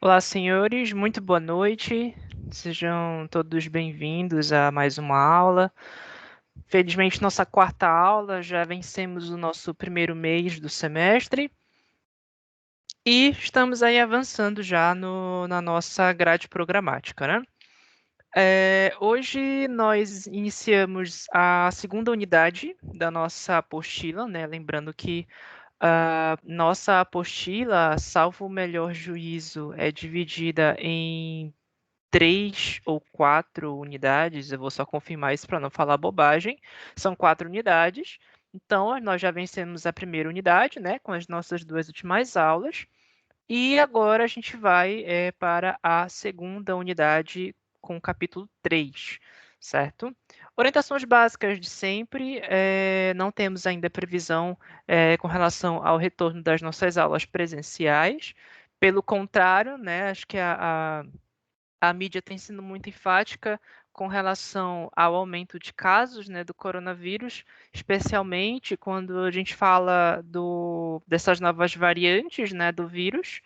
Olá, senhores, muito boa noite. Sejam todos bem-vindos a mais uma aula. Felizmente, nossa quarta aula, já vencemos o nosso primeiro mês do semestre e estamos aí avançando já na nossa grade programática, né? Hoje nós iniciamos a segunda unidade da nossa apostila, né? Lembrando que a nossa apostila, salvo o melhor juízo, é dividida em 3 ou 4 unidades, eu vou só confirmar isso para não falar bobagem. São 4 unidades. Então, nós já vencemos a primeira unidade, né, com as nossas 2 últimas aulas. E agora a gente vai para a segunda unidade com o capítulo 3, certo? Orientações básicas de sempre, não temos ainda previsão com relação ao retorno das nossas aulas presenciais. Pelo contrário, né, acho que a mídia tem sido muito enfática com relação ao aumento de casos, né, do coronavírus, especialmente quando a gente fala dessas novas variantes, né, do vírus.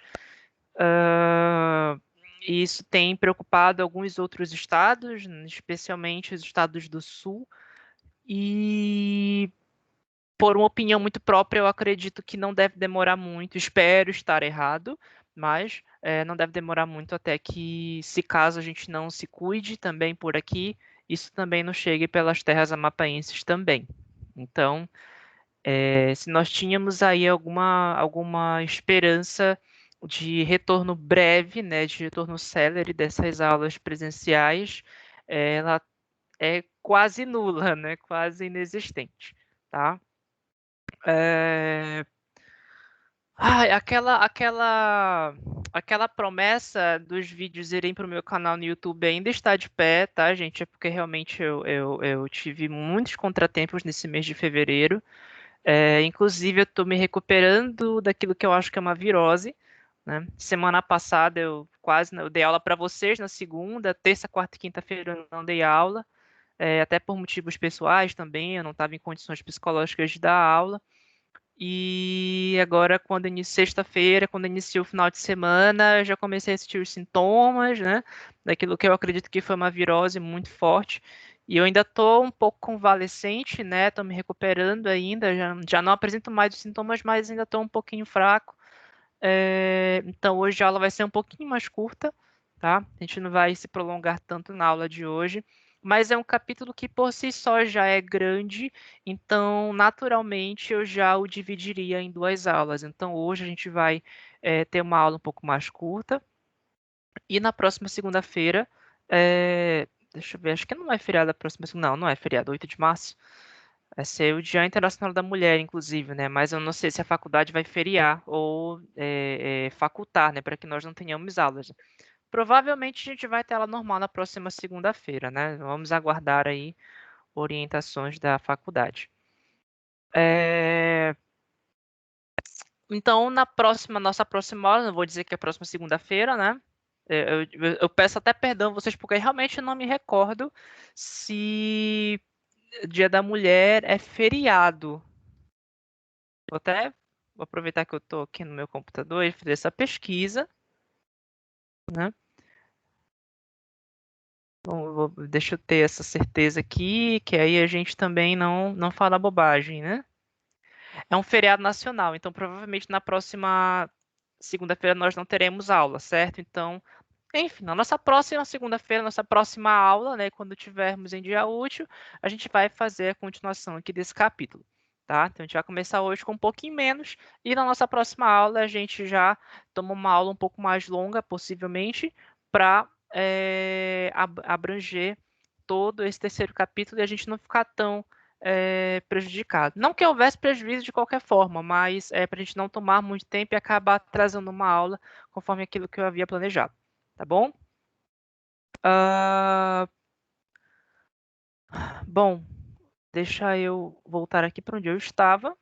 E isso tem preocupado alguns outros estados, especialmente os estados do Sul. E, por uma opinião muito própria, eu acredito que não deve demorar muito, espero estar errado, mas não deve demorar muito até que, se caso a gente não se cuide também por aqui, isso também não chegue pelas terras amapaenses também. Então, se nós tínhamos aí alguma esperança de retorno breve, né, de retorno célere dessas aulas presenciais, ela é quase nula, né, quase inexistente, tá? É... Ai, aquela promessa dos vídeos irem para o meu canal no YouTube ainda está de pé, tá, gente? É porque realmente eu tive muitos contratempos nesse mês de fevereiro. Inclusive, eu estou me recuperando daquilo que eu acho que é uma virose, né? Semana passada eu dei aula para vocês na segunda, terça, quarta e quinta-feira eu não dei aula, até por motivos pessoais também, eu não estava em condições psicológicas de dar aula. E agora, sexta-feira, quando inicia o final de semana, eu já comecei a sentir os sintomas, né? Daquilo que eu acredito que foi uma virose muito forte. E eu ainda estou um pouco convalescente, né? Estou me recuperando ainda, já não apresento mais os sintomas, mas ainda estou um pouquinho fraco. Então, hoje a aula vai ser um pouquinho mais curta, tá? A gente não vai se prolongar tanto na aula de hoje, mas é um capítulo que por si só já é grande, então, naturalmente, eu já o dividiria em 2 aulas. Então, hoje a gente vai ter uma aula um pouco mais curta, e na próxima segunda-feira, deixa eu ver, acho que não é feriado a próxima segunda, não é feriado, 8 de março. Vai ser o Dia Internacional da Mulher, inclusive, né? Mas eu não sei se a faculdade vai feriar ou facultar, né? Para que nós não tenhamos aulas. Provavelmente a gente vai ter aula normal na próxima segunda-feira, né? Vamos aguardar aí orientações da faculdade. Então, nossa próxima aula, não vou dizer que é a próxima segunda-feira, né? Eu peço até perdão a vocês, porque realmente eu não me recordo se Dia da Mulher é feriado. Vou aproveitar que eu estou aqui no meu computador e fazer essa pesquisa, né? Deixa eu ter essa certeza aqui, que aí a gente também não fala bobagem, né? É um feriado nacional, então provavelmente na próxima segunda-feira nós não teremos aula, certo? Então, enfim, na nossa próxima segunda-feira, nossa próxima aula, né, quando tivermos em dia útil, a gente vai fazer a continuação aqui desse capítulo, tá? Então a gente vai começar hoje com um pouquinho menos e na nossa próxima aula a gente já toma uma aula um pouco mais longa, possivelmente, para abranger todo esse terceiro capítulo e a gente não ficar tão prejudicado. Não que houvesse prejuízo de qualquer forma, mas para a gente não tomar muito tempo e acabar trazendo uma aula conforme aquilo que eu havia planejado. Tá bom? Ah, bom, deixa eu voltar aqui para onde eu estava.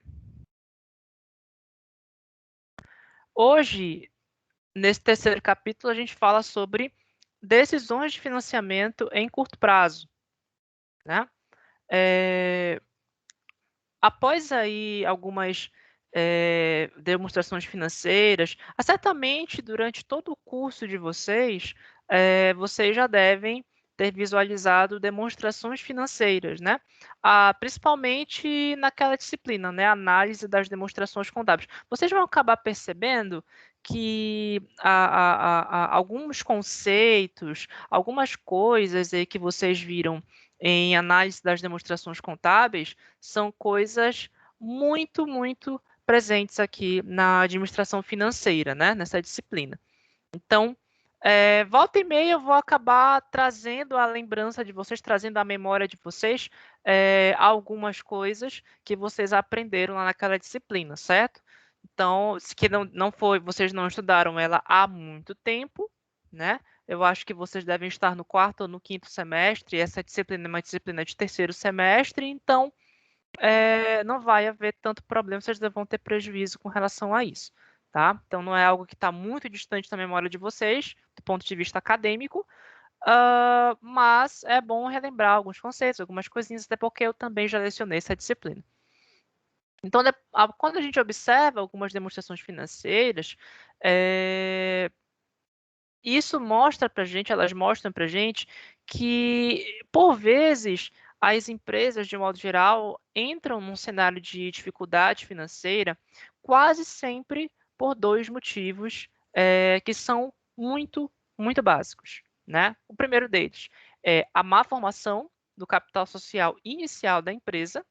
Hoje, nesse terceiro capítulo, a gente fala sobre decisões de financiamento em curto prazo, né? Após aí algumas demonstrações financeiras, certamente durante todo o curso de vocês, vocês já devem ter visualizado demonstrações financeiras, né? Principalmente naquela disciplina, né? Análise das demonstrações contábeis. Vocês vão acabar percebendo que alguns conceitos, algumas coisas aí que vocês viram em análise das demonstrações contábeis são coisas muito presentes aqui na administração financeira, né? Nessa disciplina. Então, volta e meia eu vou acabar trazendo a lembrança de vocês, trazendo a memória de vocês, algumas coisas que vocês aprenderam lá naquela disciplina, certo? Então, se que não foi, vocês não estudaram ela há muito tempo, né? Eu acho que vocês devem estar no 4º ou no 5º semestre, e essa disciplina é uma disciplina de 3º semestre, então não vai haver tanto problema, vocês vão ter prejuízo com relação a isso, tá? Então, não é algo que está muito distante da memória de vocês, do ponto de vista acadêmico, mas é bom relembrar alguns conceitos, algumas coisinhas, até porque eu também já lecionei essa disciplina. Então, quando a gente observa algumas demonstrações financeiras, isso mostra para a gente, elas mostram para a gente que, por vezes, as empresas, de modo geral, entram num cenário de dificuldade financeira quase sempre por 2 motivos que são muito básicos, né? O primeiro deles é a má formação do capital social inicial da empresa,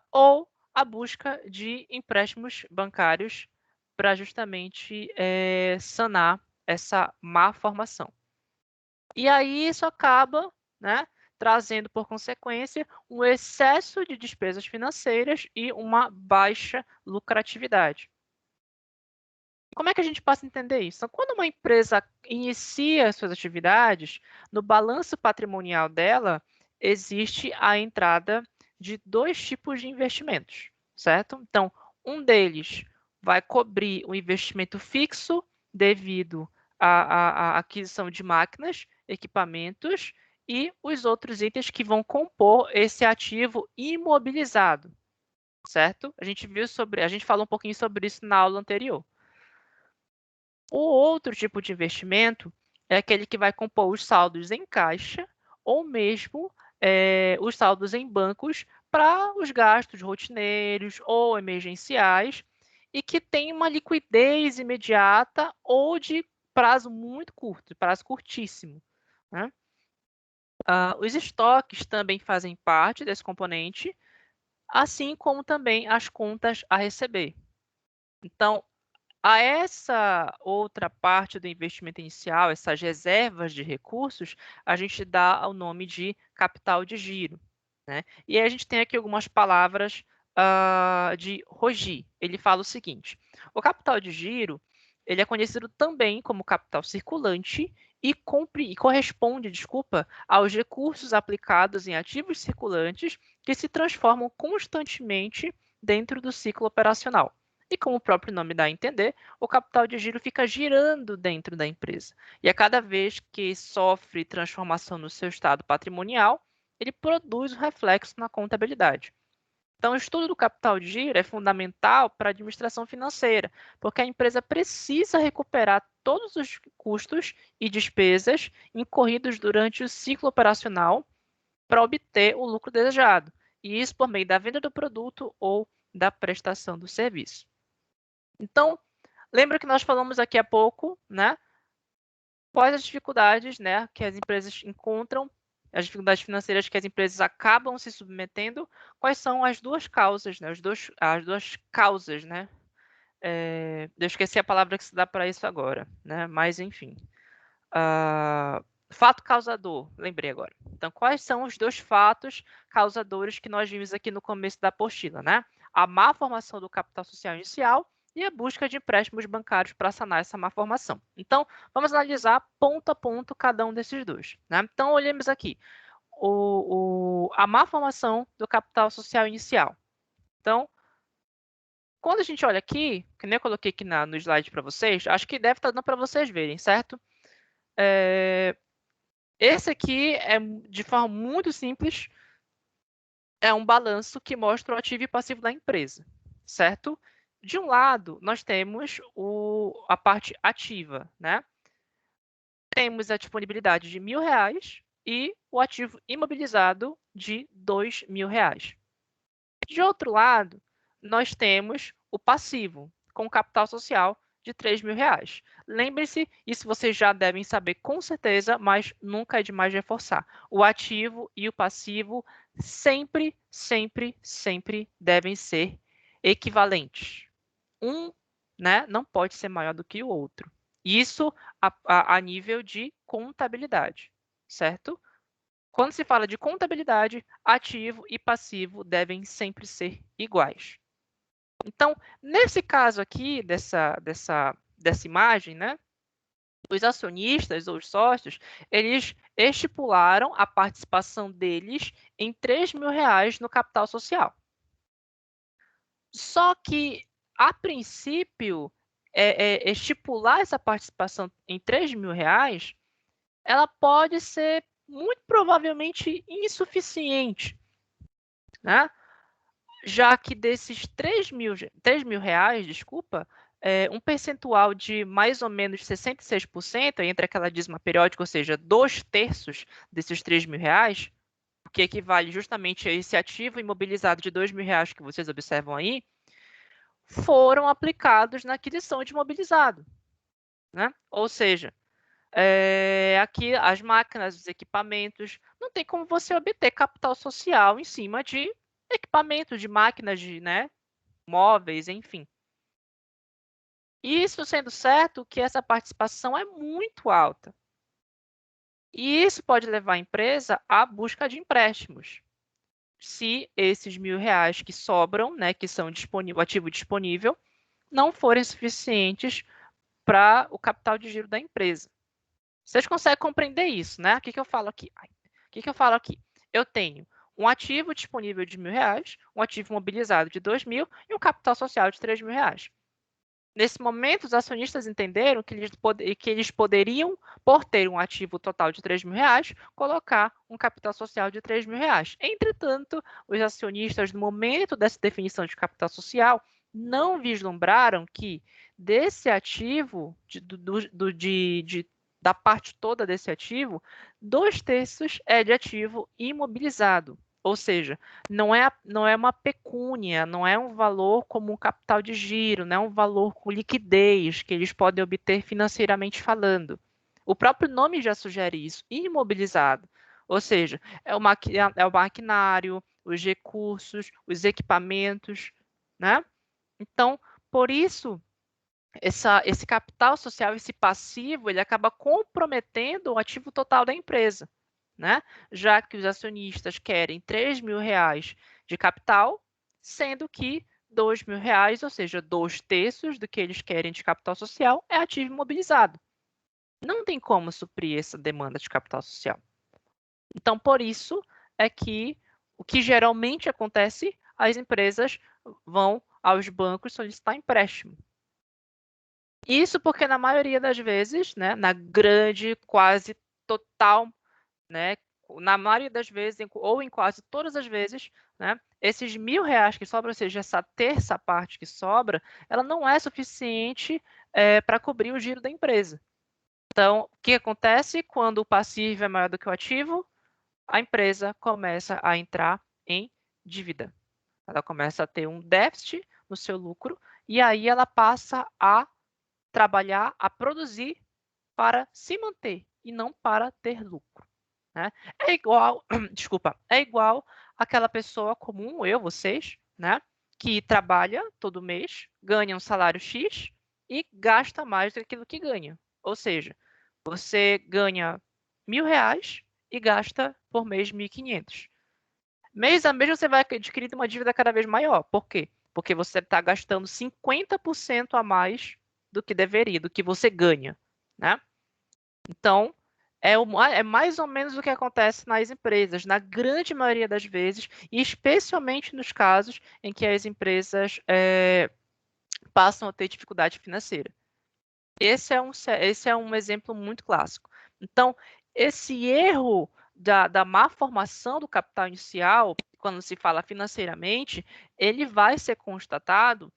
ou a busca de empréstimos bancários para justamente sanar essa má formação. E aí isso acaba, né, trazendo por consequência um excesso de despesas financeiras e uma baixa lucratividade. Como é que a gente passa a entender isso? Então, quando uma empresa inicia as suas atividades, no balanço patrimonial dela existe a entrada de 2 tipos de investimentos, certo? Então, um deles vai cobrir o investimento fixo devido à aquisição de máquinas, equipamentos e os outros itens que vão compor esse ativo imobilizado, certo? A gente falou um pouquinho sobre isso na aula anterior. O outro tipo de investimento é aquele que vai compor os saldos em caixa ou mesmo os saldos em bancos para os gastos rotineiros ou emergenciais e que tem uma liquidez imediata ou de prazo muito curto, prazo curtíssimo, né? Os estoques também fazem parte desse componente, assim como também as contas a receber. Então, a essa outra parte do investimento inicial, essas reservas de recursos, a gente dá o nome de capital de giro, né? E aí a gente tem aqui algumas palavras de Rogi. Ele fala o seguinte: o capital de giro ele é conhecido também como capital circulante e corresponde, aos recursos aplicados em ativos circulantes que se transformam constantemente dentro do ciclo operacional. E como o próprio nome dá a entender, o capital de giro fica girando dentro da empresa. E a cada vez que sofre transformação no seu estado patrimonial, ele produz o reflexo na contabilidade. Então, o estudo do capital de giro é fundamental para a administração financeira, porque a empresa precisa recuperar todos os custos e despesas incorridos durante o ciclo operacional para obter o lucro desejado, e isso por meio da venda do produto ou da prestação do serviço. Então, lembra que nós falamos aqui há pouco, né? Quais as dificuldades, né, que as empresas encontram, as dificuldades financeiras que as empresas acabam se submetendo, quais são as duas causas, né? As duas causas, né? Eu esqueci a palavra que se dá para isso agora, né? Mas, enfim. Fato causador, lembrei agora. Então, quais são os 2 fatos causadores que nós vimos aqui no começo da apostila, né? A má formação do capital social inicial e a busca de empréstimos bancários para sanar essa má formação. Então, vamos analisar ponto a ponto cada um desses 2. Né? Então, olhemos aqui. A má formação do capital social inicial. Então, quando a gente olha aqui, que nem eu coloquei aqui no slide para vocês, acho que deve estar dando para vocês verem, certo? Esse aqui é, de forma muito simples, é um balanço que mostra o ativo e passivo da empresa. certo? De um lado, nós temos a parte ativa, né? Temos a disponibilidade de R$ 1.000 e o ativo imobilizado de R$ 2.000. De outro lado, nós temos o passivo, com capital social de R$ 3.000. Lembre-se, isso vocês já devem saber com certeza, mas nunca é demais reforçar. O ativo e o passivo sempre, sempre, sempre devem ser equivalentes. Um, né, não pode ser maior do que o outro. Isso a nível de contabilidade, certo? Quando se fala de contabilidade, ativo e passivo devem sempre ser iguais. Então, nesse caso aqui, dessa imagem, né, os acionistas ou os sócios, eles estipularam a participação deles em R$ 3.000 no capital social. Só que, a princípio, estipular essa participação em R$ 3.000, ela pode ser muito provavelmente insuficiente, né? Já que desses R$ 3.000, desculpa, um percentual de mais ou menos 66%, entre aquela dízima periódica, ou seja, 2/3 desses R$ 3.000, que equivale justamente a esse ativo imobilizado de R$ 2.000 que vocês observam aí, foram aplicados na aquisição de imobilizado, né? Ou seja, aqui as máquinas, os equipamentos, não tem como você obter capital social em cima de equipamentos, de máquinas, né, móveis, enfim. Isso sendo certo que essa participação é muito alta. E isso pode levar a empresa à busca de empréstimos. Se esses R$ 1.000 que sobram, né, que são o ativo disponível, não forem suficientes para o capital de giro da empresa. Vocês conseguem compreender isso, né? O que eu falo aqui? Eu tenho um ativo disponível de R$ 1.000, um ativo mobilizado de R$ 2.000 e um capital social de R$ 3.000. Nesse momento, os acionistas entenderam que eles poderiam, por ter um ativo total de R$ 3.000, colocar um capital social de R$ 3.000. Entretanto, os acionistas, no momento dessa definição de capital social, não vislumbraram que desse ativo, da parte toda desse ativo, 2/3 é de ativo imobilizado. Ou seja, não é uma pecúnia, não é um valor como um capital de giro, não é um valor com liquidez que eles podem obter financeiramente falando. O próprio nome já sugere isso, imobilizado. Ou seja, é o maquinário, os recursos, os equipamentos, né? Então, por isso, esse capital social, esse passivo, ele acaba comprometendo o ativo total da empresa, né? Já que os acionistas querem R$ 3.000 de capital, sendo que R$ 2.000, ou seja, 2/3 do que eles querem de capital social, é ativo imobilizado. Não tem como suprir essa demanda de capital social. Então, por isso é que o que geralmente acontece, as empresas vão aos bancos solicitar empréstimo. Isso porque, na maioria das vezes, né, na grande, quase total, né, na maioria das vezes, ou em quase todas as vezes, né, esses R$ 1.000 que sobram, ou seja, essa terça parte que sobra, ela não é suficiente para cobrir o giro da empresa. Então, o que acontece quando o passivo é maior do que o ativo? A empresa começa a entrar em dívida. Ela começa a ter um déficit no seu lucro e aí ela passa a trabalhar, a produzir para se manter e não para ter lucro, né? É igual aquela pessoa comum, vocês, né, que trabalha todo mês, ganha um salário X e gasta mais do que aquilo que ganha. Ou seja, você ganha R$ 1.000 e gasta por mês 1.500. Mês a mês você vai adquirindo uma dívida cada vez maior. Por quê? Porque você está gastando 50% a mais do que deveria, do que você ganha, né? Então, é mais ou menos o que acontece nas empresas, na grande maioria das vezes, e especialmente nos casos em que as empresas passam a ter dificuldade financeira. Esse é um exemplo muito clássico. Então, esse erro da má formação do capital inicial, quando se fala financeiramente, ele vai ser constatado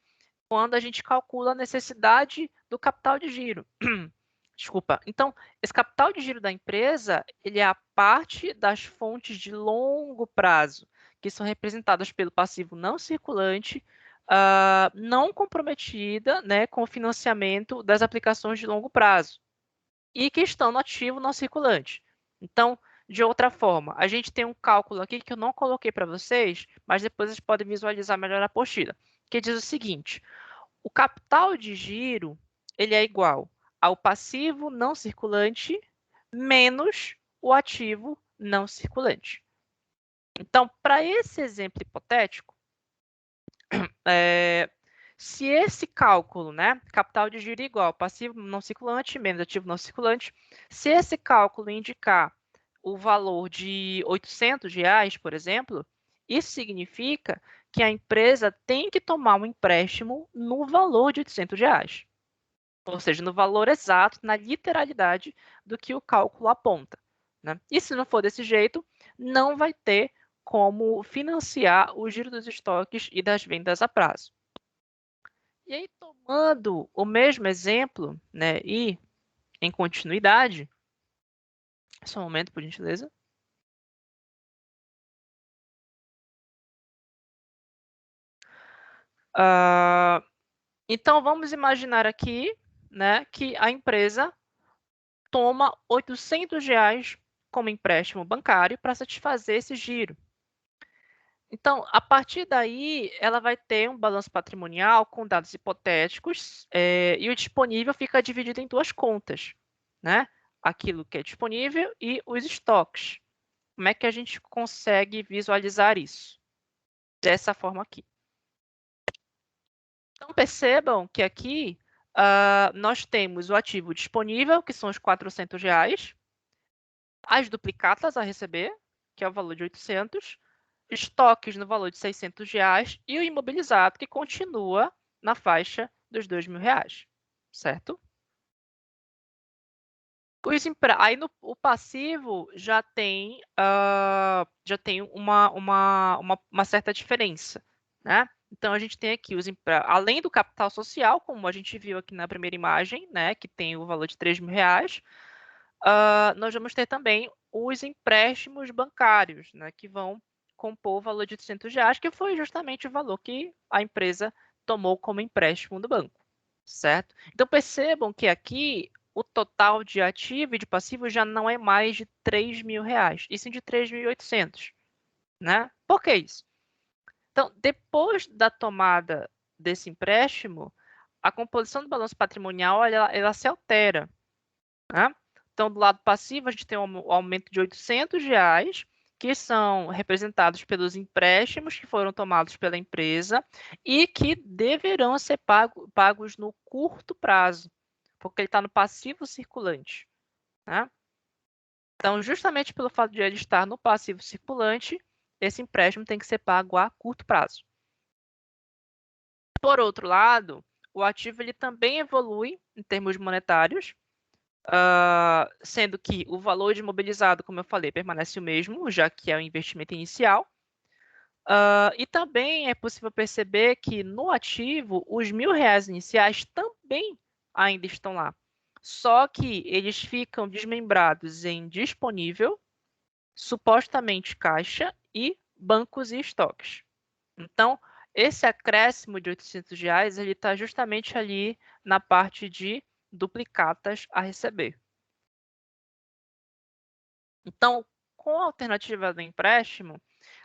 quando a gente calcula a necessidade do capital de giro. Desculpa. Então, esse capital de giro da empresa, ele é a parte das fontes de longo prazo, que são representadas pelo passivo não circulante, não comprometida, né, com o financiamento das aplicações de longo prazo, e que estão no ativo não circulante. Então, de outra forma, a gente tem um cálculo aqui que eu não coloquei para vocês, mas depois vocês podem visualizar melhor na apostila, que diz o seguinte: o capital de giro ele é igual ao passivo não circulante menos o ativo não circulante. Então, para esse exemplo hipotético, se esse cálculo, né, capital de giro igual passivo não circulante menos ativo não circulante, se esse cálculo indicar o valor de R$ 800, por exemplo, isso significa que a empresa tem que tomar um empréstimo no valor de R$ 800. Ou seja, no valor exato, na literalidade do que o cálculo aponta, né? E se não for desse jeito, não vai ter como financiar o giro dos estoques e das vendas a prazo. E aí, tomando o mesmo exemplo, né, e em continuidade, só um momento, por gentileza. Então, vamos imaginar aqui, né, que a empresa toma R$ 800 como empréstimo bancário para satisfazer esse giro. Então, a partir daí, ela vai ter um balanço patrimonial com dados hipotéticos, e o disponível fica dividido em duas contas, né? Aquilo que é disponível e os estoques. Como é que a gente consegue visualizar isso? Dessa forma aqui. Então, percebam que aqui nós temos o ativo disponível, que são os R$ 400, as duplicatas a receber, que é o valor de 800, estoques no valor de R$ 600 e o imobilizado, que continua na faixa dos R$ 2.000, certo? Aí o passivo já tem uma certa diferença, né? Então, a gente tem aqui, além do capital social, como a gente viu aqui na primeira imagem, né, que tem o valor de R$ 3.000, nós vamos ter também os empréstimos bancários, né, que vão compor o valor de R$ 800, que foi justamente o valor que a empresa tomou como empréstimo do banco, certo? Então, percebam que aqui o total de ativo e de passivo já não é mais de R$ 3.000, e sim de 3.800, né? Por que isso? Então, depois da tomada desse empréstimo, a composição do balanço patrimonial ela se altera, né? Então, do lado passivo, a gente tem um aumento de R$ 800, que são representados pelos empréstimos que foram tomados pela empresa e que deverão ser pagos no curto prazo, porque ele está no passivo circulante, né? Então, justamente pelo fato de ele estar no passivo circulante, esse empréstimo tem que ser pago a curto prazo. Por outro lado, o ativo ele também evolui em termos monetários, sendo que o valor de imobilizado, como eu falei, permanece o mesmo, já que é o investimento inicial. E também é possível perceber que no ativo, os R$ 1.000 iniciais também ainda estão lá. Só que eles ficam desmembrados em disponível, supostamente caixa e bancos e estoques. Então, esse acréscimo de R$ 800 ele está justamente ali na parte de duplicatas a receber. Então, com a alternativa do empréstimo,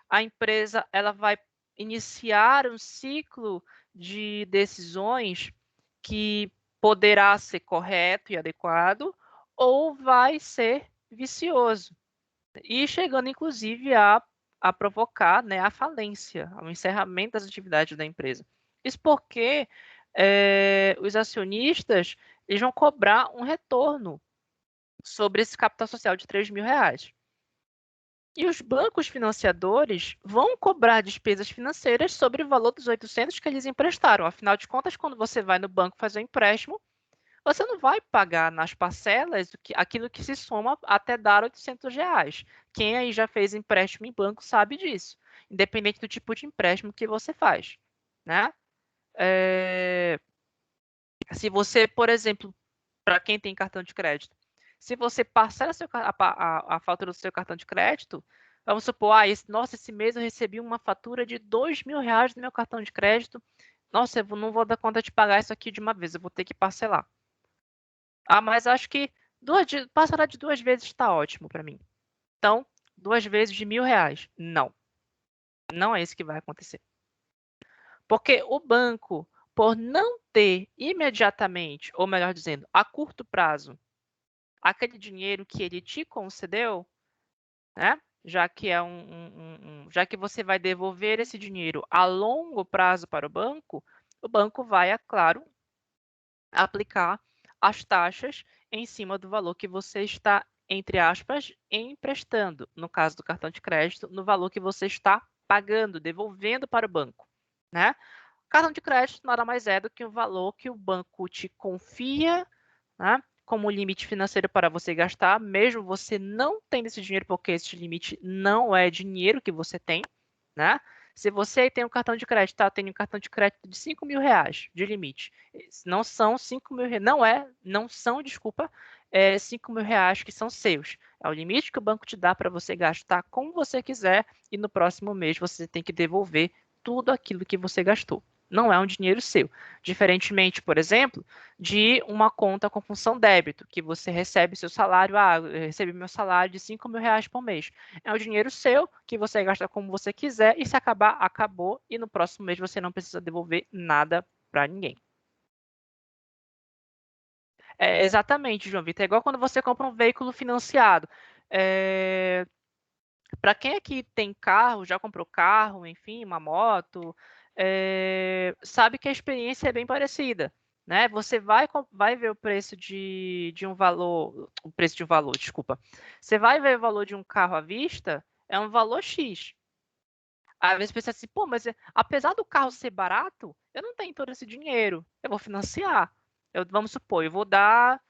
a empresa ela vai iniciar um ciclo de decisões que poderá ser correto e adequado ou vai ser vicioso, e chegando inclusive a provocar, né, a falência, o encerramento das atividades da empresa. Isso porque os acionistas eles vão cobrar um retorno sobre esse capital social de R$ 3.000. E os bancos financiadores vão cobrar despesas financeiras sobre o valor dos 800 que eles emprestaram. Afinal de contas, quando você vai no banco fazer um empréstimo, você não vai pagar nas parcelas aquilo que se soma até dar R$ 800. Quem aí já fez empréstimo em banco sabe disso. independente do tipo de empréstimo que você faz, né? Se você, por exemplo, para quem tem cartão de crédito, se você parcela a fatura do seu cartão de crédito, vamos supor, nossa, esse mês eu recebi uma fatura de R$ 2.000 no meu cartão de crédito. Nossa, eu não vou dar conta de pagar isso aqui de uma vez, eu vou ter que parcelar. Mas acho que parcelar de 2 vezes está ótimo para mim. Então, 2 vezes de R$ 1.000. Não, não é isso que vai acontecer. Porque o banco, por não ter imediatamente, ou melhor dizendo, a curto prazo, aquele dinheiro que ele te concedeu, né? Já que já que você vai devolver esse dinheiro a longo prazo para o banco vai, é claro, aplicar as taxas em cima do valor que você está, entre aspas, emprestando. No caso do cartão de crédito, no valor que você está pagando, devolvendo para o banco, né? Cartão de crédito nada mais é do que o valor que o banco te confia, né, como limite financeiro para você gastar, mesmo você não tendo esse dinheiro, porque esse limite não é dinheiro que você tem, né? Se você tem um cartão de crédito, tá? Tem um cartão de crédito de R$ 5.000 de limite. Não são 5.000, não são, desculpa, R$ 5.000 que são seus. É o limite que o banco te dá para você gastar como você quiser e no próximo mês você tem que devolver tudo aquilo que você gastou. Não é um dinheiro seu. Diferentemente, por exemplo, de uma conta com função débito, que você recebe seu salário, eu recebi meu salário de R$ 5.000 por mês. É um dinheiro seu, que você gasta como você quiser, e se acabar, acabou, e no próximo mês você não precisa devolver nada para ninguém. Exatamente, João Vitor. É igual quando você compra um veículo financiado. Para quem aqui tem carro, já comprou carro, enfim, uma moto, sabe que a experiência é bem parecida, né? Você vai ver o preço de um valor, desculpa. Você vai ver o valor de um carro à vista, é um valor X. Às vezes pensa assim, pô, mas apesar do carro ser barato, eu não tenho todo esse dinheiro, eu vou financiar. Vamos supor, eu vou dar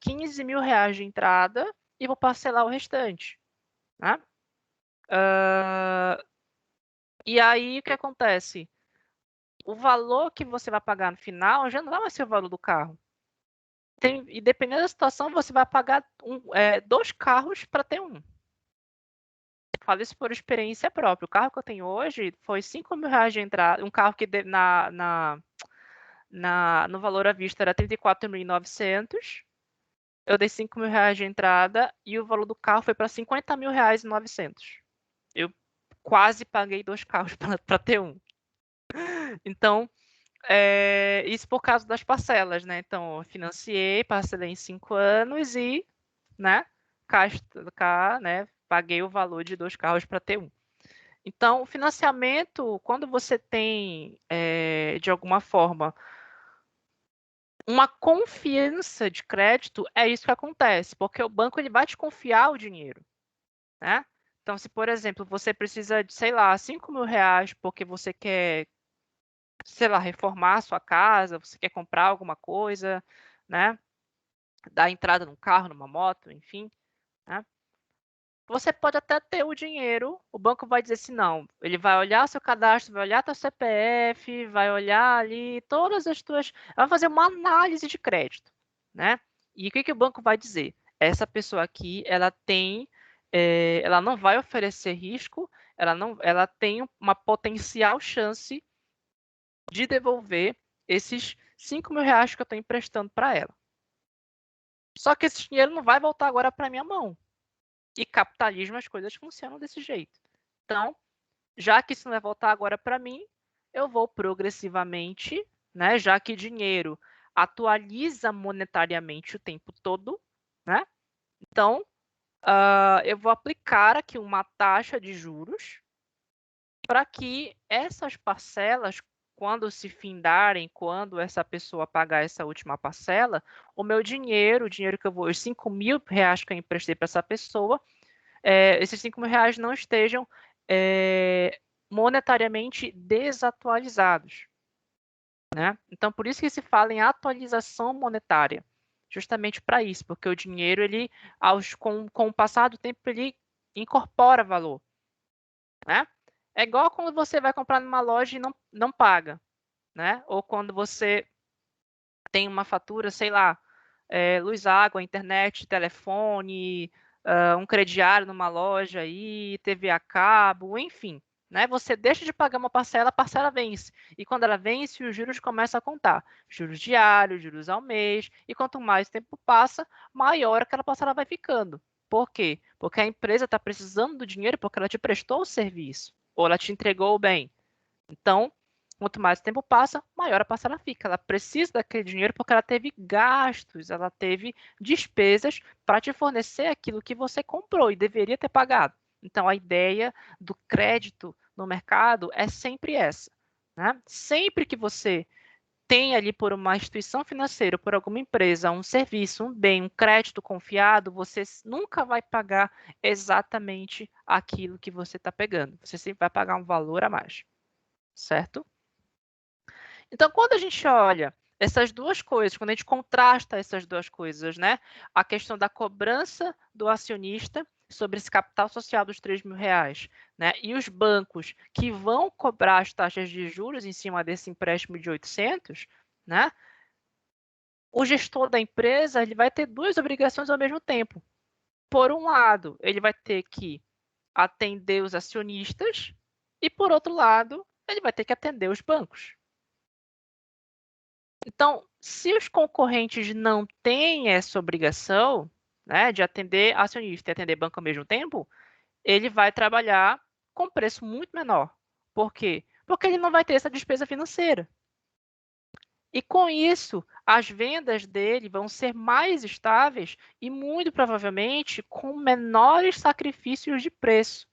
R$ 15.000 de entrada e vou parcelar o restante, né? E aí, o que acontece? O valor que você vai pagar no final já não vai mais ser o valor do carro. E dependendo da situação, você vai pagar 2 carros para ter um. Falo isso por experiência própria. O carro que eu tenho hoje foi R$ 5.000 de entrada. Um carro que no valor à vista era 34.900. Eu dei R$ 5.000 de entrada e o valor do carro foi para R$ 50.900. Eu quase paguei 2 carros para ter um. Então, isso por causa das parcelas, né? Então, eu financiei, parcelei em 5 anos e, né, né, paguei o valor de 2 carros para ter um. Então, o financiamento, quando você tem, de alguma forma, uma confiança de crédito, é isso que acontece, porque o banco ele vai te confiar o dinheiro, né? Então, se, por exemplo, você precisa de, sei lá, R$ 5.000 porque você quer, sei lá, reformar a sua casa, você quer comprar alguma coisa, né? Dar entrada num carro, numa moto, enfim, né? Você pode até ter o dinheiro, o banco vai dizer assim, não, ele vai olhar seu cadastro, vai olhar teu CPF, vai olhar ali todas as tuas, vai fazer uma análise de crédito, né? E o que que o banco vai dizer? Essa pessoa aqui, ela não vai oferecer risco, ela tem uma potencial chance de devolver esses R$ 5.000 que eu estou emprestando para ela. Só que esse dinheiro não vai voltar agora para minha mão. E capitalismo, as coisas funcionam desse jeito. Então, já que isso não vai voltar agora para mim, eu vou progressivamente, né? Já que dinheiro atualiza monetariamente o tempo todo, né? Então, eu vou aplicar aqui uma taxa de juros para que essas parcelas, quando se findarem, quando essa pessoa pagar essa última parcela, o meu dinheiro, o dinheiro que os R$ 5.000 que eu emprestei para essa pessoa, esses R$ 5.000 não estejam monetariamente desatualizados, né? Então, por isso que se fala em atualização monetária, justamente para isso, porque o dinheiro, ele, com o passar do tempo, ele incorpora valor, né? É igual quando você vai comprar numa loja e não paga, né? Ou quando você tem uma fatura, sei lá, luz, água, internet, telefone, um crediário numa loja aí, TV a cabo, enfim, né? Você deixa de pagar uma parcela, a parcela vence. E quando ela vence, os juros começam a contar. Juros diários, juros ao mês, e quanto mais tempo passa, maior aquela parcela vai ficando. Por quê? Porque a empresa está precisando do dinheiro porque ela te prestou o serviço, ou ela te entregou o bem. Então, quanto mais o tempo passa, maior a parcela fica. Ela precisa daquele dinheiro porque ela teve gastos, ela teve despesas para te fornecer aquilo que você comprou e deveria ter pagado. Então, a ideia do crédito no mercado é sempre essa, né? Sempre que você tem ali por uma instituição financeira, por alguma empresa, um serviço, um bem, um crédito confiado, você nunca vai pagar exatamente aquilo que você está pegando. Você sempre vai pagar um valor a mais, certo? Então, quando a gente olha essas duas coisas, quando a gente contrasta essas duas coisas, né? A questão da cobrança do acionista sobre esse capital social dos R$ 3.000, né? E os bancos que vão cobrar as taxas de juros em cima desse empréstimo de 800, né? O gestor da empresa ele vai ter duas obrigações ao mesmo tempo. Por um lado, ele vai ter que atender os acionistas e, por outro lado, ele vai ter que atender os bancos. Então, se os concorrentes não têm essa obrigação, né, de atender acionista e atender banco ao mesmo tempo, ele vai trabalhar com preço muito menor. Por quê? Porque ele não vai ter essa despesa financeira. E com isso, as vendas dele vão ser mais estáveis e muito provavelmente com menores sacrifícios de preço.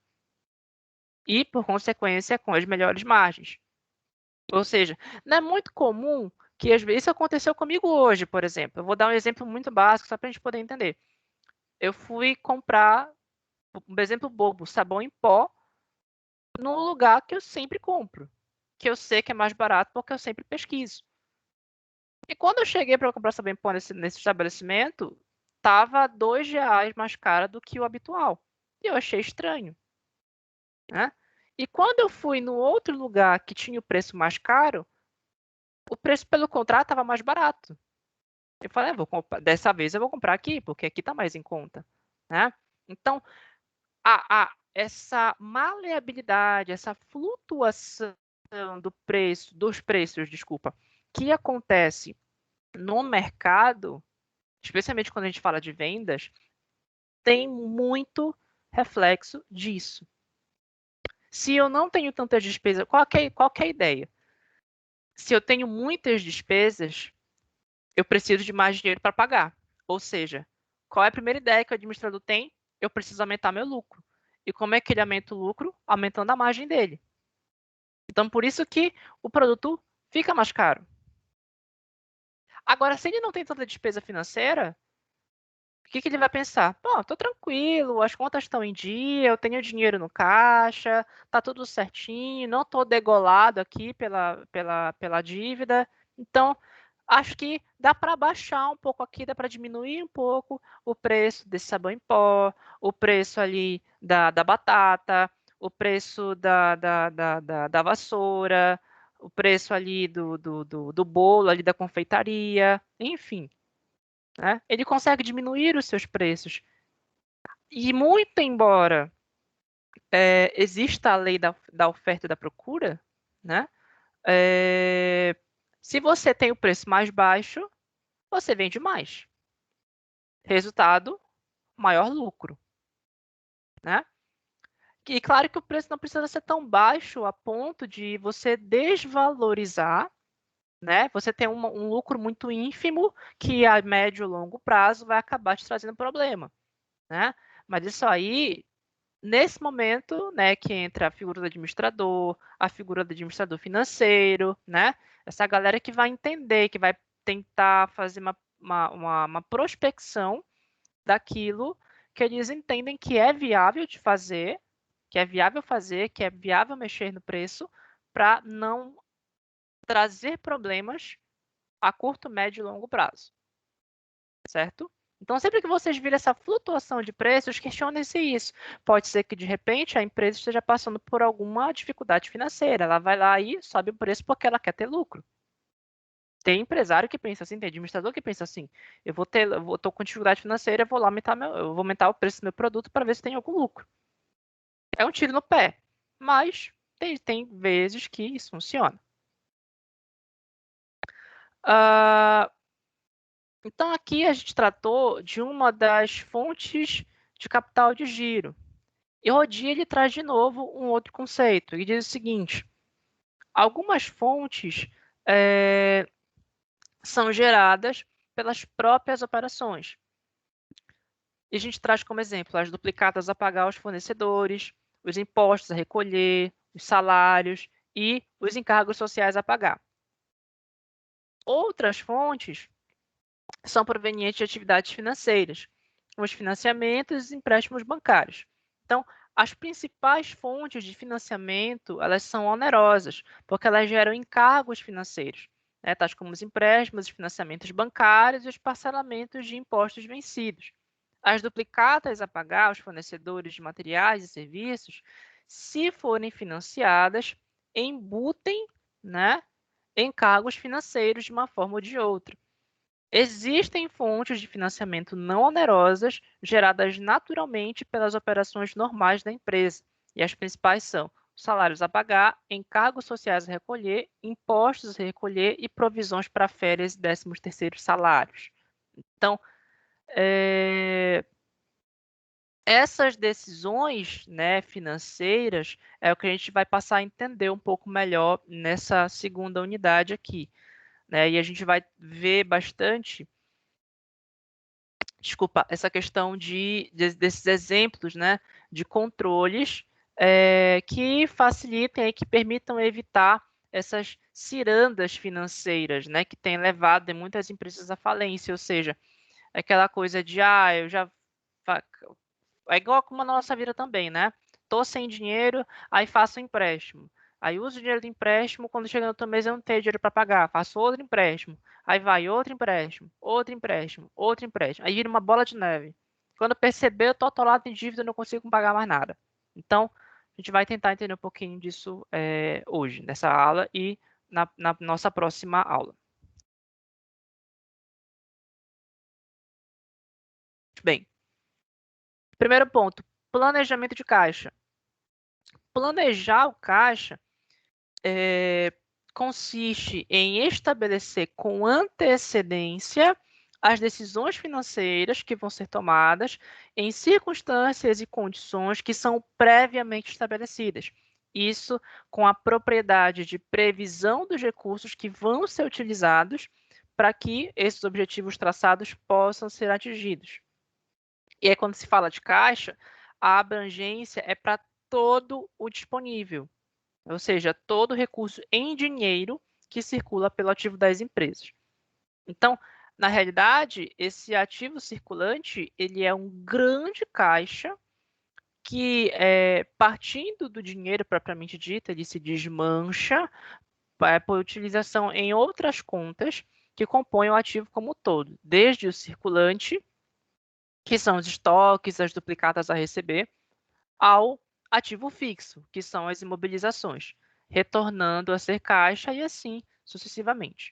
E, por consequência, com as melhores margens. Ou seja, não é muito comum que às vezes isso aconteceu comigo hoje, por exemplo. Eu vou dar um exemplo muito básico só para a gente poder entender. Eu fui comprar, um exemplo bobo, sabão em pó num lugar que eu sempre compro, que eu sei que é mais barato porque eu sempre pesquiso. E quando eu cheguei para comprar sabão em pó nesse estabelecimento, estava R$ 2 mais caro do que o habitual. E eu achei estranho, né? E quando eu fui no outro lugar que tinha o preço mais caro, o preço pelo contrário estava mais barato. Eu falei, dessa vez eu vou comprar aqui, porque aqui está mais em conta, né? Então, essa maleabilidade, essa flutuação dos preços, desculpa, que acontece no mercado, especialmente quando a gente fala de vendas, tem muito reflexo disso. Se eu não tenho tantas despesas, qual é a ideia? Se eu tenho muitas despesas, eu preciso de mais dinheiro para pagar. Ou seja, qual é a primeira ideia que o administrador tem? Eu preciso aumentar meu lucro. E como é que ele aumenta o lucro? Aumentando a margem dele. Então, por isso que o produto fica mais caro. Agora, se ele não tem tanta despesa financeira, o que ele vai pensar? Pô, estou tranquilo, as contas estão em dia, eu tenho dinheiro no caixa, está tudo certinho, não estou degolado aqui pela dívida. Então, acho que dá para baixar um pouco aqui, dá para diminuir um pouco o preço desse sabão em pó, o preço ali da batata, o preço da vassoura, o preço ali do bolo, ali da confeitaria, enfim. Né? Ele consegue diminuir os seus preços. E muito embora exista a lei da oferta e da procura, né? Se você tem o preço mais baixo, você vende mais. Resultado, maior lucro, né? E claro que o preço não precisa ser tão baixo a ponto de você desvalorizar, né? Você tem um lucro muito ínfimo que a médio e longo prazo vai acabar te trazendo problema, né? Mas isso aí, nesse momento, né, que entra a figura do administrador, a figura do administrador financeiro, né? Essa galera que vai entender, que vai tentar fazer uma prospecção daquilo que eles entendem que é viável de fazer, que é viável mexer no preço, para não trazer problemas a curto, médio e longo prazo, certo? Então, sempre que vocês virem essa flutuação de preços, questionem-se isso. Pode ser que, de repente, a empresa esteja passando por alguma dificuldade financeira. Ela vai lá e sobe o preço porque ela quer ter lucro. Tem empresário que pensa assim, tem administrador que pensa assim, tô com dificuldade financeira, eu vou lá eu vou aumentar o preço do meu produto para ver se tem algum lucro. É um tiro no pé, mas tem vezes que isso funciona. Então, aqui a gente tratou de uma das fontes de capital de giro. E Rodi ele traz de novo um outro conceito, e diz o seguinte: algumas fontes são geradas pelas próprias operações. E a gente traz como exemplo as duplicatas a pagar aos fornecedores, os impostos a recolher, os salários e os encargos sociais a pagar. Outras fontes são provenientes de atividades financeiras, os financiamentos e empréstimos bancários. Então, as principais fontes de financiamento, elas são onerosas, porque elas geram encargos financeiros, tais como os empréstimos, os financiamentos bancários e os parcelamentos de impostos vencidos. As duplicatas a pagar aos fornecedores de materiais e serviços, se forem financiadas, embutem, encargos financeiros de uma forma ou de outra. Existem fontes de financiamento não onerosas geradas naturalmente pelas operações normais da empresa, e as principais são salários a pagar, encargos sociais a recolher, impostos a recolher e provisões para férias e 13º salários. Então, essas decisões, financeiras é o que a gente vai passar a entender um pouco melhor nessa segunda unidade aqui. E a gente vai ver bastante, essa questão desses exemplos, de controles que facilitem e que permitam evitar essas cirandas financeiras, que têm levado muitas empresas à falência, ou seja, aquela coisa de, eu já... É igual como a nossa vida também, né? Tô sem dinheiro, aí faço um empréstimo. Aí uso o dinheiro do empréstimo, quando chega no outro mês eu não tenho dinheiro para pagar, faço outro empréstimo. Aí vai outro empréstimo, outro empréstimo, outro empréstimo. Aí vira uma bola de neve. Quando perceber, eu tô atolado em dívida e não consigo pagar mais nada. Então, a gente vai tentar entender um pouquinho disso hoje, nessa aula e na nossa próxima aula. Bem, primeiro ponto, planejamento de caixa. Planejar o caixa consiste em estabelecer com antecedência as decisões financeiras que vão ser tomadas em circunstâncias e condições que são previamente estabelecidas. Isso com a propriedade de previsão dos recursos que vão ser utilizados para que esses objetivos traçados possam ser atingidos. E aí, quando se fala de caixa, a abrangência é para todo o disponível, ou seja, todo recurso em dinheiro que circula pelo ativo das empresas. Então, na realidade, esse ativo circulante ele é um grande caixa que, partindo do dinheiro propriamente dito, ele se desmancha por utilização em outras contas que compõem o ativo como um todo, desde o circulante, que são os estoques, as duplicatas a receber, ao ativo fixo, que são as imobilizações, retornando a ser caixa e assim sucessivamente.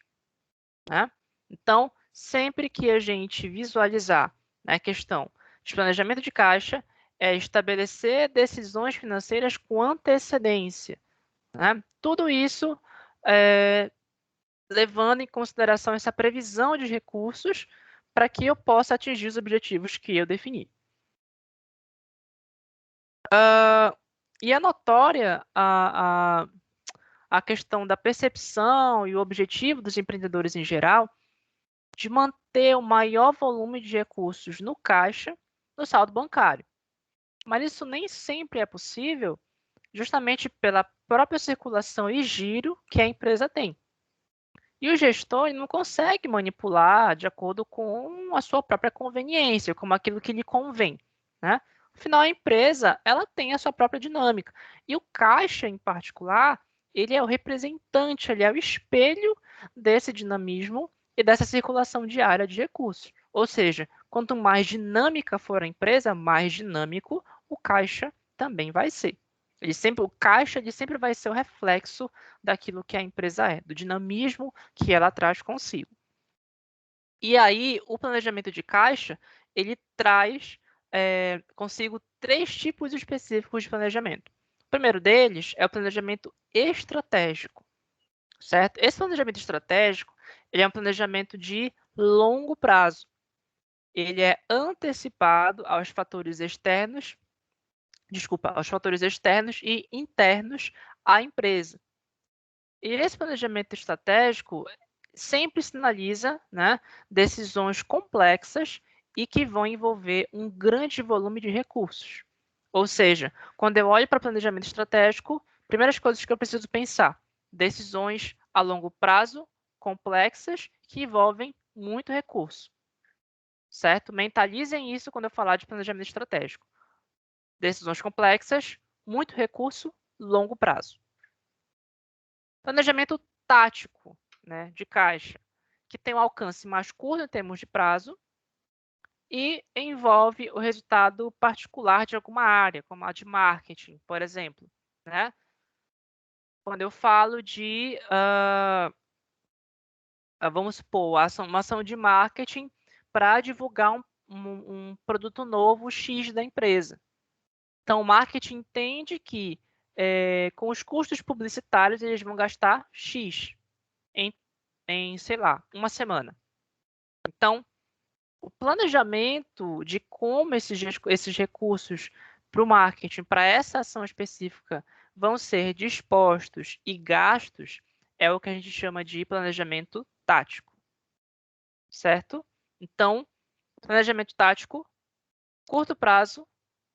Então, sempre que a gente visualizar a questão de planejamento de caixa, é estabelecer decisões financeiras com antecedência. Tudo isso levando em consideração essa previsão de recursos para que eu possa atingir os objetivos que eu defini. E é notória a questão da percepção e o objetivo dos empreendedores em geral de manter o maior volume de recursos no caixa, no saldo bancário. Mas isso nem sempre é possível, justamente pela própria circulação e giro que a empresa tem. E o gestor não consegue manipular de acordo com a sua própria conveniência, como aquilo que lhe convém. Afinal, a empresa ela tem a sua própria dinâmica. E o caixa, em particular, ele é o representante, ele é o espelho desse dinamismo e dessa circulação diária de recursos. Ou seja, quanto mais dinâmica for a empresa, mais dinâmico o caixa também vai ser. O caixa ele sempre vai ser o reflexo daquilo que a empresa é, do dinamismo que ela traz consigo. E aí, o planejamento de caixa, ele traz consigo 3 tipos específicos de planejamento. O primeiro deles é o planejamento estratégico, certo? Esse planejamento estratégico, ele é um planejamento de longo prazo. Ele é antecipado aos fatores externos, aos fatores externos e internos à empresa. E esse planejamento estratégico sempre sinaliza, né, decisões complexas e que vão envolver um grande volume de recursos. Ou seja, quando eu olho para planejamento estratégico, primeiras coisas que eu preciso pensar: decisões a longo prazo, complexas, que envolvem muito recurso. Certo? Mentalizem isso quando eu falar de planejamento estratégico. Decisões complexas, muito recurso, longo prazo. Planejamento tático, né, de caixa, que tem um alcance mais curto em termos de prazo e envolve o resultado particular de alguma área, como a de marketing, por exemplo. Né? Quando eu falo de, vamos supor, uma ação de marketing para divulgar um produto novo X da empresa. Então, o marketing entende que com os custos publicitários eles vão gastar X em, sei lá, uma semana. Então, o planejamento de como esses recursos para o marketing, para essa ação específica, vão ser dispostos e gastos, é o que a gente chama de planejamento tático. Certo? Então, planejamento tático, curto prazo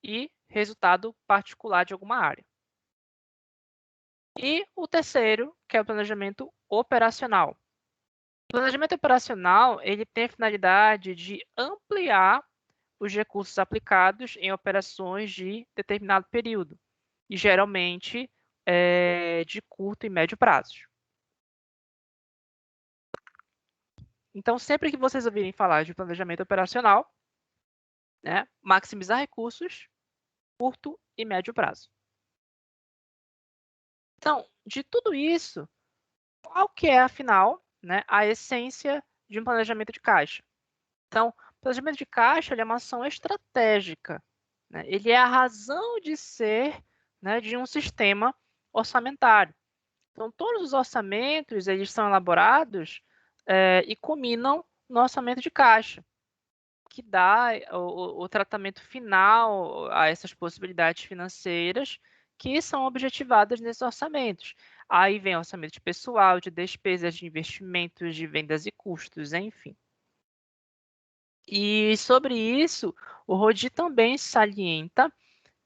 e resultado particular de alguma área. E o terceiro, que é o planejamento operacional. O planejamento operacional ele tem a finalidade de ampliar os recursos aplicados em operações de determinado período, e geralmente de curto e médio prazo. Então, sempre que vocês ouvirem falar de planejamento operacional, né, maximizar recursos, curto e médio prazo. Então, de tudo isso, qual que é, afinal, né, a essência de um planejamento de caixa? Então, o planejamento de caixa é uma ação estratégica. Né? Ele é a razão de ser, né, de um sistema orçamentário. Então, todos os orçamentos eles são elaborados e culminam no orçamento de caixa, que dá o tratamento final a essas possibilidades financeiras que são objetivadas nesses orçamentos. Aí vem orçamento de pessoal, de despesas, de investimentos, de vendas e custos, enfim. E sobre isso, o Rodi também salienta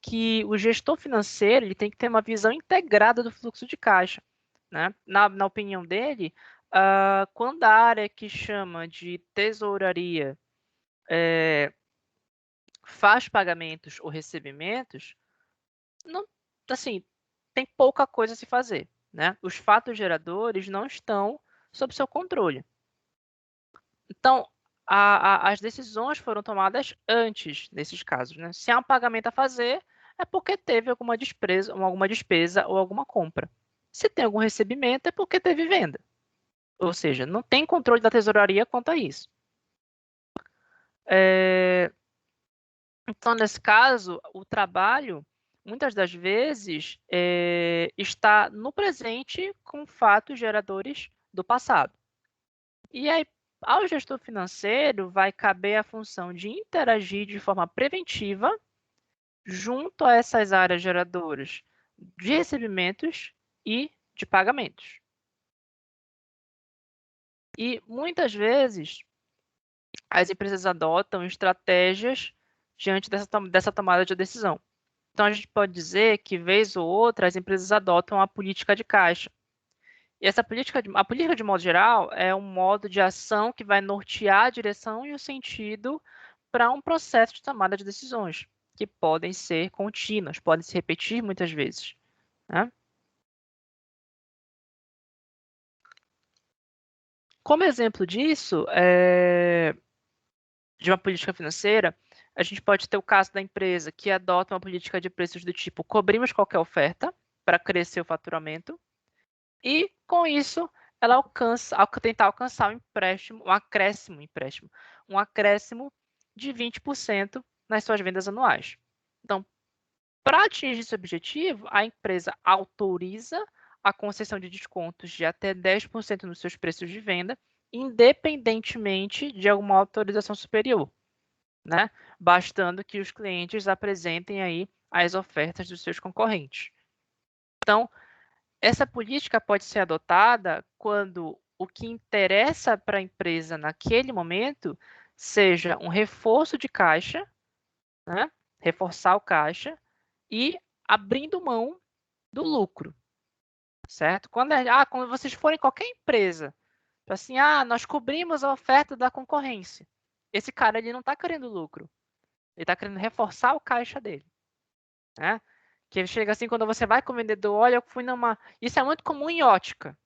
que o gestor financeiro ele tem que ter uma visão integrada do fluxo de caixa. Né? Na opinião dele, quando a área que chama de tesouraria faz pagamentos ou recebimentos, não, assim, tem pouca coisa a se fazer. Né? Os fatos geradores não estão sob seu controle. Então, as decisões foram tomadas antes nesses casos. Né? Se há um pagamento a fazer, é porque teve alguma despesa ou alguma compra. Se tem algum recebimento, é porque teve venda. Ou seja, não tem controle da tesouraria quanto a isso. Então, nesse caso, o trabalho, muitas das vezes, está no presente com fatos geradores do passado. E aí, ao gestor financeiro, vai caber a função de interagir de forma preventiva junto a essas áreas geradoras de recebimentos e de pagamentos. E muitas vezes as empresas adotam estratégias diante dessa tomada de decisão. Então a gente pode dizer que vez ou outra as empresas adotam a política de caixa. E a política de modo geral é um modo de ação que vai nortear a direção e o sentido para um processo de tomada de decisões, que podem ser contínuas, podem se repetir muitas vezes. Né? Como exemplo disso, de uma política financeira, a gente pode ter o caso da empresa que adota uma política de preços do tipo cobrimos qualquer oferta para crescer o faturamento e, com isso, ela tentar alcançar um acréscimo de 20% nas suas vendas anuais. Então, para atingir esse objetivo, a empresa autoriza a concessão de descontos de até 10% nos seus preços de venda, independentemente de alguma autorização superior, né? Bastando que os clientes apresentem aí as ofertas dos seus concorrentes. Então, essa política pode ser adotada quando o que interessa para a empresa naquele momento seja um reforço de caixa, né? Reforçar o caixa e abrindo mão do lucro, certo? Quando vocês forem em qualquer empresa, assim, nós cobrimos a oferta da concorrência. Esse cara ele não está querendo lucro, ele está querendo reforçar o caixa dele, né? Que ele chega assim, quando você vai com o vendedor, olha, eu fui numa... Isso é muito comum em ótica.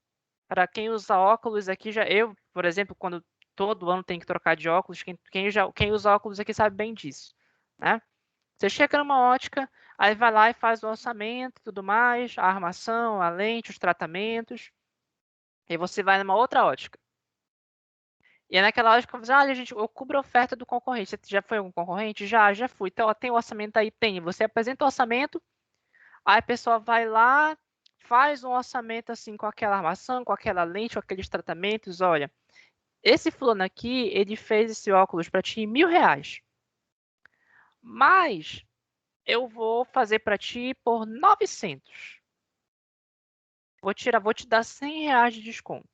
Para quem usa óculos aqui, eu, por exemplo, quando todo ano tem que trocar de óculos, quem usa óculos aqui sabe bem disso, né? Você chega numa ótica, aí vai lá e faz o orçamento, tudo mais, a armação, a lente, os tratamentos, e você vai numa outra ótica. E é naquela ótica você olha, gente, eu cubro a oferta do concorrente. Você já foi algum concorrente? Já fui. Então, ó, tem o orçamento aí? Tem. Você apresenta o orçamento, aí a pessoa vai lá, faz um orçamento assim com aquela armação, com aquela lente, com aqueles tratamentos. Olha, esse fulano aqui, ele fez esse óculos para ti em R$ 1.000. Mas eu vou fazer para ti por 900. Vou te dar R$ 100 de desconto.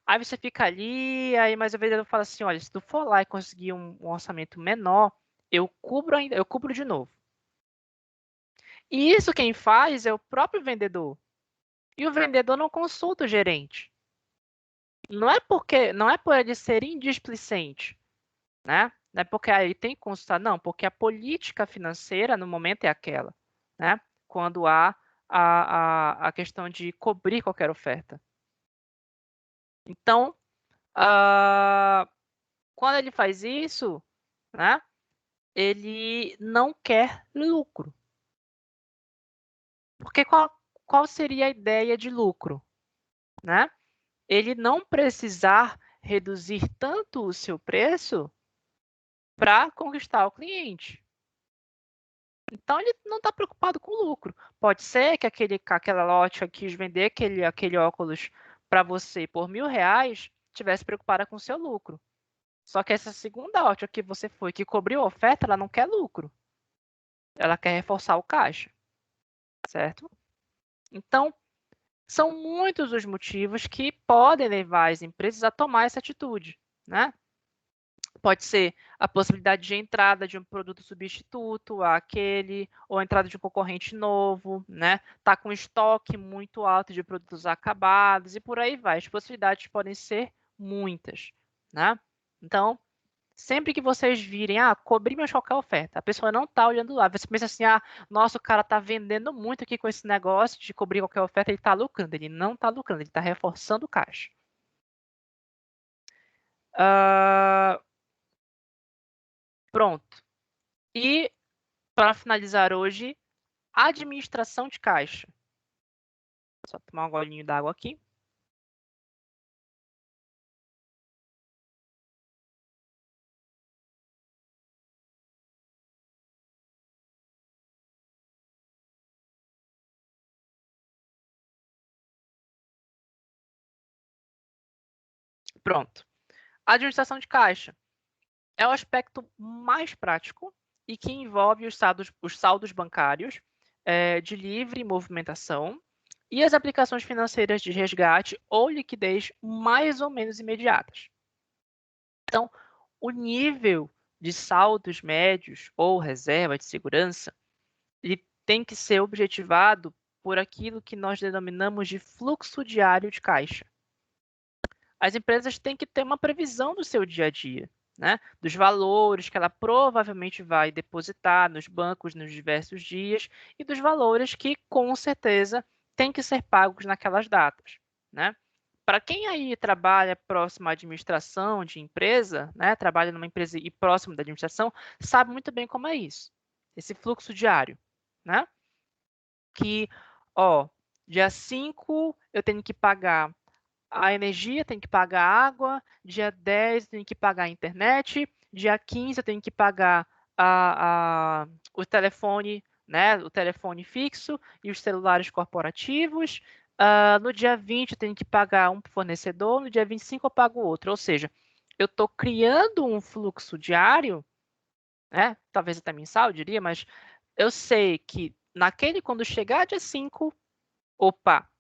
Aí você fica ali, aí mais o vendedor fala assim, olha, se tu for lá e conseguir um orçamento menor, eu cubro de novo. E isso quem faz é o próprio vendedor. E o vendedor não consulta o gerente. Não é por ele ser indisplicente, né? Não é porque aí tem que consultar, não, porque a política financeira no momento é aquela, né? Quando há a questão de cobrir qualquer oferta. Então, quando ele faz isso, né, ele não quer lucro. Porque qual seria a ideia de lucro? Né? Ele não precisar reduzir tanto o seu preço para conquistar o cliente. Então, ele não está preocupado com lucro. Pode ser que aquela loja quis vender aquele óculos para você por R$ 1.000, estivesse preocupada com o seu lucro. Só que essa segunda ótica que você foi, que cobriu a oferta, ela não quer lucro. Ela quer reforçar o caixa, certo? Então, são muitos os motivos que podem levar as empresas a tomar essa atitude, né? Pode ser a possibilidade de entrada de um produto substituto àquele, ou entrada de um concorrente novo, né? Tá com estoque muito alto de produtos acabados e por aí vai. As possibilidades podem ser muitas, né? Então, sempre que vocês virem, cobrimos qualquer oferta, a pessoa não está olhando lá. Você pensa assim, nossa, o cara está vendendo muito aqui com esse negócio de cobrir qualquer oferta, ele está lucrando. Ele não está lucrando, ele está reforçando o caixa. Pronto. E, para finalizar hoje, administração de caixa. Só tomar um golinho d'água aqui. Pronto. Administração de caixa é o aspecto mais prático e que envolve os saldos bancários de livre movimentação e as aplicações financeiras de resgate ou liquidez mais ou menos imediatas. Então, o nível de saldos médios ou reserva de segurança, ele tem que ser objetivado por aquilo que nós denominamos de fluxo diário de caixa. As empresas têm que ter uma previsão do seu dia a dia, né? Dos valores que ela provavelmente vai depositar nos bancos nos diversos dias e dos valores que, com certeza, têm que ser pagos naquelas datas, né? para quem aí trabalha próximo à administração de empresa, né, trabalha numa empresa e próximo da administração, sabe muito bem como é isso, esse fluxo diário, né? Que, ó, dia 5 eu tenho que pagar a energia, tenho que pagar a água, dia 10 eu tenho que pagar a internet, dia 15 eu tenho que pagar o telefone, né, o telefone fixo e os celulares corporativos. No dia 20 eu tenho que pagar um fornecedor, no dia 25 eu pago outro. Ou seja, eu estou criando um fluxo diário, né, talvez até mensal, eu diria, mas eu sei que quando chegar dia 5, opa,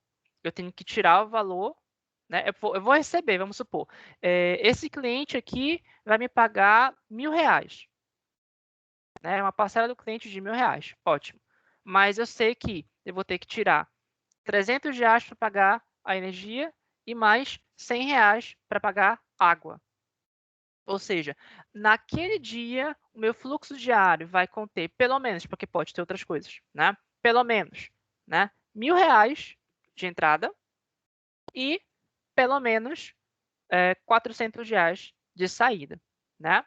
eu tenho que tirar o valor, né? Eu vou receber, vamos supor, esse cliente aqui vai me pagar R$ 1.000, né? Uma parcela do cliente de R$ 1.000, ótimo. Mas eu sei que eu vou ter que tirar R$ 300 para pagar a energia e mais R$ 100 para pagar água. Ou seja, naquele dia, o meu fluxo diário vai conter pelo menos, porque pode ter outras coisas, né? Pelo menos, né? R$ 1.000 de entrada e pelo menos R$ 400 de saída, né?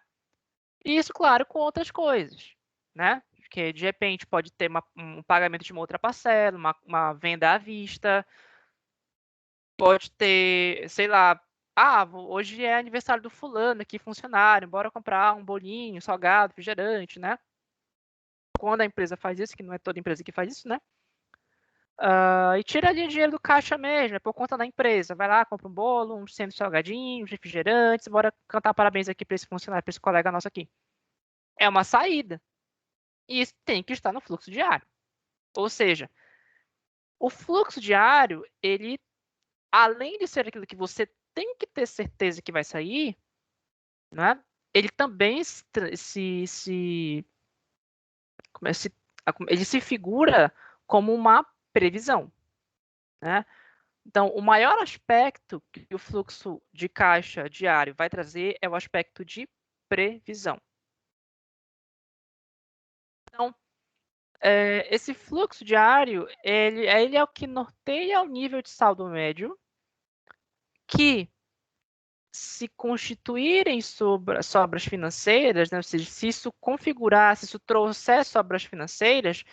E isso, claro, com outras coisas, né? Porque de repente pode ter um pagamento de uma outra parcela, uma venda à vista, pode ter, sei lá, hoje é aniversário do fulano aqui, funcionário, bora comprar um bolinho, salgado, refrigerante, né? Quando a empresa faz isso, que não é toda empresa que faz isso, né? E tira ali o dinheiro do caixa mesmo, é por conta da empresa. Vai lá, compra um bolo, um centro salgadinho, refrigerantes, bora cantar parabéns aqui para esse funcionário, para esse colega nosso aqui. É uma saída. E isso tem que estar no fluxo diário. Ou seja, o fluxo diário, ele, além de ser aquilo que você tem que ter certeza que vai sair, né? Ele também ele se figura como uma previsão, né? Então, o maior aspecto que o fluxo de caixa diário vai trazer é o aspecto de previsão. Então, esse fluxo diário, ele é o que norteia o nível de saldo médio, que, se constituírem sobras financeiras, né, ou seja, se isso configurar, se isso trouxer sobras financeiras,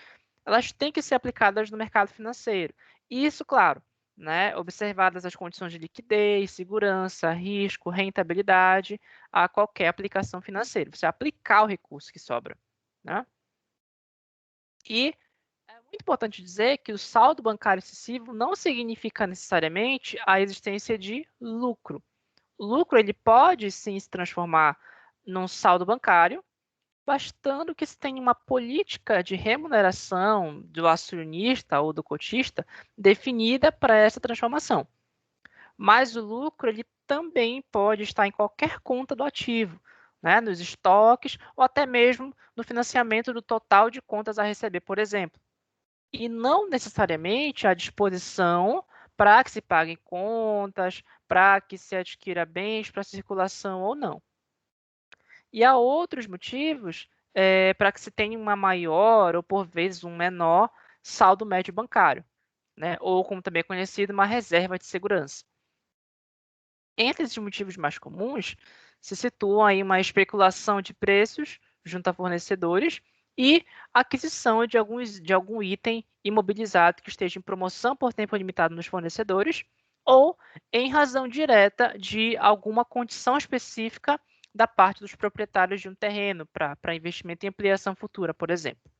elas têm que ser aplicadas no mercado financeiro. Isso, claro, né, observadas as condições de liquidez, segurança, risco, rentabilidade a qualquer aplicação financeira. Você aplicar o recurso que sobra, né? E é muito importante dizer que o saldo bancário excessivo não significa necessariamente a existência de lucro. O lucro ele pode sim se transformar num saldo bancário, bastando que se tenha uma política de remuneração do acionista ou do cotista definida para essa transformação. Mas o lucro ele também pode estar em qualquer conta do ativo, né, nos estoques ou até mesmo no financiamento do total de contas a receber, por exemplo. E não necessariamente à disposição para que se paguem contas, para que se adquira bens para circulação ou não. E há outros motivos para que se tenha uma maior ou, por vezes, um menor saldo médio bancário, né? Ou, como também é conhecido, uma reserva de segurança. Entre esses motivos mais comuns, se situam aí uma especulação de preços junto a fornecedores e aquisição de algum item imobilizado que esteja em promoção por tempo limitado nos fornecedores ou em razão direta de alguma condição específica da parte dos proprietários de um terreno para investimento em ampliação futura, por exemplo,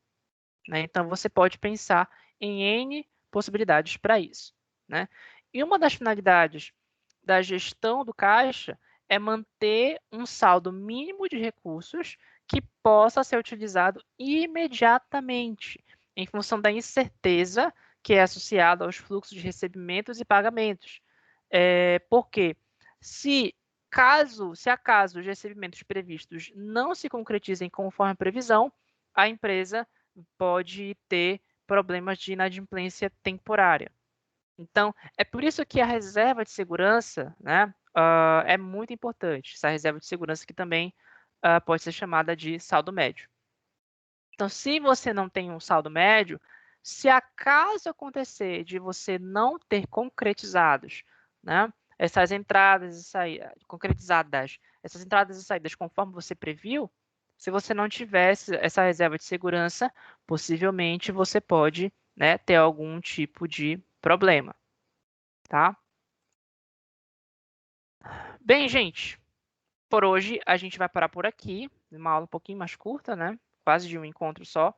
né? Então, você pode pensar em N possibilidades para isso, né? E uma das finalidades da gestão do caixa é manter um saldo mínimo de recursos que possa ser utilizado imediatamente, em função da incerteza que é associada aos fluxos de recebimentos e pagamentos. Porque se acaso os recebimentos previstos não se concretizem conforme a previsão, a empresa pode ter problemas de inadimplência temporária. Então, é por isso que a reserva de segurança, né, é muito importante. Essa reserva de segurança que também pode ser chamada de saldo médio. Então, se você não tem um saldo médio, se acaso acontecer de você não ter concretizados, né, essas entradas e saídas, concretizadas, essas entradas e saídas conforme você previu, se você não tivesse essa reserva de segurança, possivelmente você pode, né, ter algum tipo de problema, tá? Bem, gente, por hoje a gente vai parar por aqui, uma aula um pouquinho mais curta, né? Quase de um encontro só.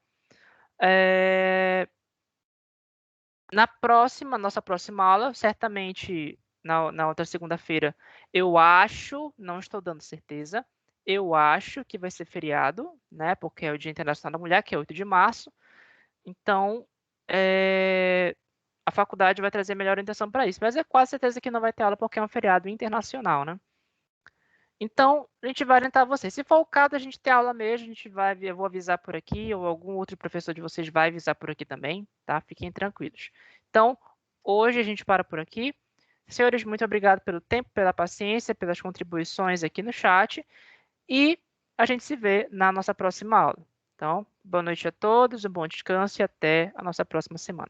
Na nossa próxima aula, certamente na outra segunda-feira, eu acho, não estou dando certeza, eu acho que vai ser feriado, né? Porque é o Dia Internacional da Mulher, que é 8 de março. Então, a faculdade vai trazer melhor orientação para isso. Mas é quase certeza que não vai ter aula porque é um feriado internacional, né? Então, a gente vai orientar vocês. Se for o caso, a gente tem aula mesmo, eu vou avisar por aqui, ou algum outro professor de vocês vai avisar por aqui também, tá? Fiquem tranquilos. Então, hoje a gente para por aqui. Senhores, muito obrigado pelo tempo, pela paciência, pelas contribuições aqui no chat, e a gente se vê na nossa próxima aula. Então, boa noite a todos, um bom descanso e até a nossa próxima semana.